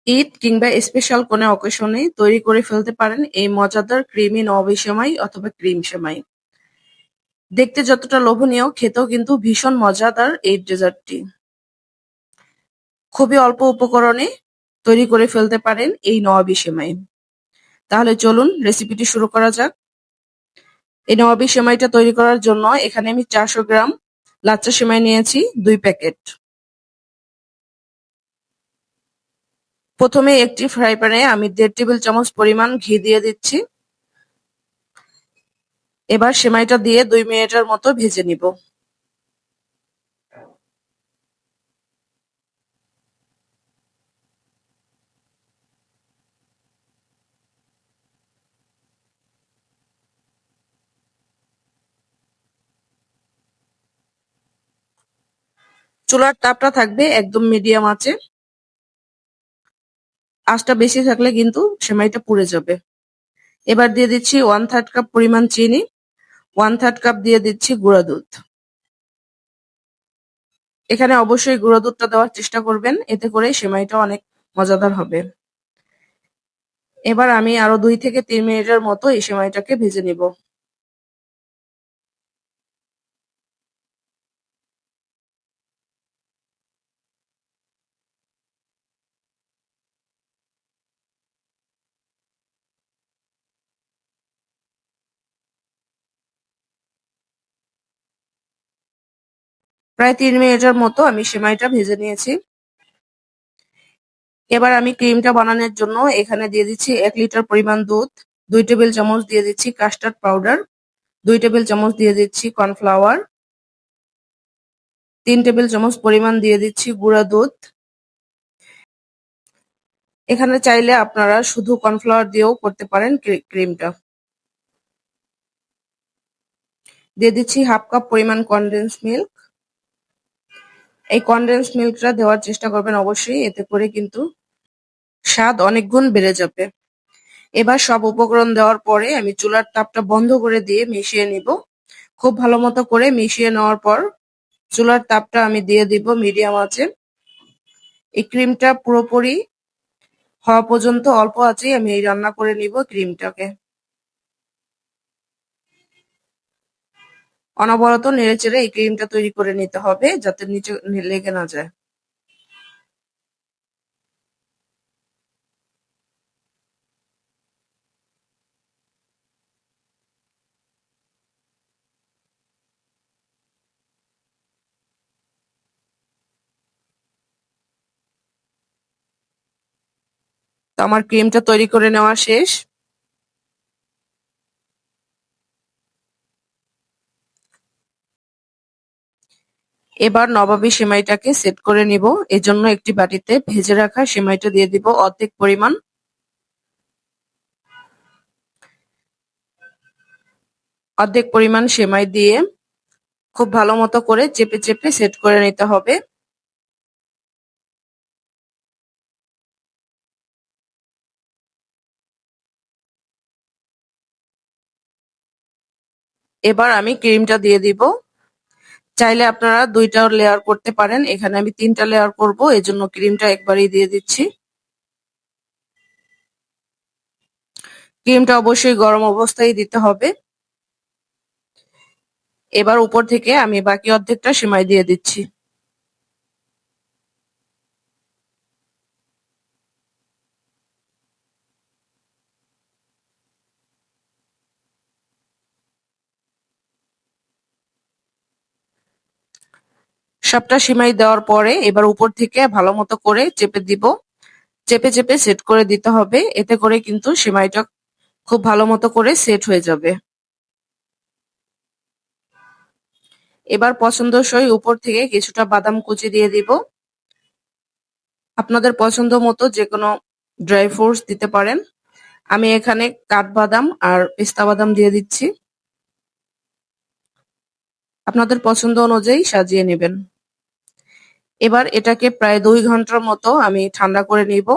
ঈদ কিংবা স্পেশাল কোনো অকেশনে তৈরি করে ফেলতে পারেন এই মজাদার ক্রিমি নবাবী সেমাই অথবা ক্রিম সেমাই। দেখতে যতটা লোভনীয়, খেতেও কিন্তু ভীষণ মজাদার এই ডেজার্টটি। খুবই অল্প উপকরণে তৈরি করে ফেলতে পারেন এই নবাবী সেমাই। তাহলে চলুন রেসিপিটি শুরু করা যাক। এই নবাবী সেমাইটা তৈরি করার জন্য এখানে আমি 400 গ্রাম লাচ্চা সেমাই নিয়েছি 2 প্যাকেট। প্রথমে একটি ফ্রাই প্যানে আমি 1.5 টেবিল চামচ পরিমাণ ঘি দিয়ে দিচ্ছি। এবার সেমাইটা দিয়ে 2 মিনিটের মতো ভেজে নিব। চুলার তাপটা থাকবে একদম মিডিয়াম আঁচে। আঁচটা বেশি থাকলে কিন্তু সেমাইটা পুড়ে যাবে। এবার দিয়ে দিচ্ছি 1/3 কাপ পরিমাণ চিনি, 1/3 কাপ দিয়ে দিচ্ছি গুঁড়া দুধ। এখানে অবশ্যই গুঁড়া দুধটা দেওয়ার চেষ্টা করবেন, এতে করে সেমাইটা অনেক মজাদার হবে। এবার আমি আরো 2 থেকে 3 মিনিটের মতো এই সেমাইটাকে ভেজে নিব। প্রায় 3 মিনিটের মতো আমি সেমাইটা ভেজে নিয়েছি। এবার আমি ক্রিমটা বানানোর জন্য এখানে দিয়ে দিচ্ছি 1 লিটার পরিমাণ দুধ, 2 টেবিল চামচ দিয়ে দিচ্ছি কাস্টার্ড পাউডার, 2 টেবিল চামচ দিয়ে দিচ্ছি কর্নফ্লাওয়ার, 3 টেবিল চামচ পরিমাণ দিয়ে দিচ্ছি গুঁড়া দুধ। এখানে চাইলে আপনারা শুধু কর্নফ্লাওয়ার দিয়েও করতে পারেন ক্রিমটা। দিয়ে দিচ্ছি 1/2 কাপ পরিমাণ কনডেন্স মিল্ক। এই কনডেন্স মিল্কটা দেওয়ার চেষ্টা করবেন অবশ্যই, এতে করে কিন্তু স্বাদ অনেক গুণ বেড়ে যাবে। এবার সব উপকরণ দেওয়ার পরে আমি চুলার তাপটা বন্ধ করে দিয়ে মিশিয়ে নিব। খুব ভালো মতো করে মিশিয়ে নেওয়ার পর চুলার তাপটা আমি দিয়ে দিব মিডিয়াম আঁচে। এই ক্রিমটা পুরোপুরি হওয়া পর্যন্ত অল্প আঁচেই আমি এই রান্না করে নিব ক্রিমটাকে। অনবরত নেড়েচেড়ে এই ক্রিমটা তৈরি করে নিতে হবে যাতে নিচে লেগে না যায়। তো আমার ক্রিমটা তৈরি করে নেওয়া শেষ। এবার নবাবী সেমাইটাকে সেট করে নিব। এজন্য একটি বাটিতে ভেজে রাখা সেমাইটা দিয়ে দিব অর্ধেক পরিমাণ। অর্ধেক পরিমাণ সেমাই দিয়ে খুব ভালো মতো করে চেপে চেপে সেট করে নিতে হবে। এবার আমি ক্রিমটা দিয়ে দিব। চাইলে আপনারা 2টা লেয়ার করতে পারেন, এখানে আমি 3টা লেয়ার করব, এজন্য ক্রিমটা একবারেই দিয়ে দিচ্ছি। ক্রিমটা অবশ্যই গরম অবস্থায় দিতে হবে। এবার উপর থেকে আমি বাকি অর্ধেকটা সেমাই দিয়ে দিচ্ছি। সবটা সেমাই দেওয়ার পরে এবার উপর থেকে ভালো মতো করে চেপে দিব। চেপে চেপে সেট করে দিতে হবে, এতে করে কিন্তু সেমাইটা খুব ভালো মতো করে সেট হয়ে যাবে। এবার পছন্দসই উপর থেকে কিছুটা বাদাম কুচি দিয়ে দিব। আপনাদের পছন্দ মতো যেকোনো ড্রাই ফ্রুটস দিতে পারেন। আমি এখানে কাঠবাদাম আর পেস্তা বাদাম দিয়ে দিচ্ছি। আপনাদের পছন্দ অনুযায়ী সাজিয়ে নেবেন। এবার এটাকে প্রায় 2 ঘন্টার মতো আমি ঠান্ডা করে নিব।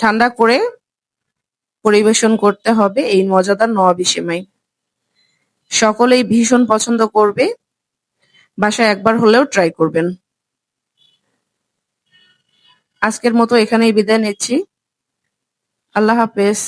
ঠান্ডা করে পরিবেশন করতে হবে এই মজাদার নবাবী সেমাই। সকলেই ভীষণ পছন্দ করবে। বাসায় একবার হলেও ট্রাই করবেন। আজকের মতো এখানেই বিদায় নিচ্ছি। আল্লাহ হাফেজ।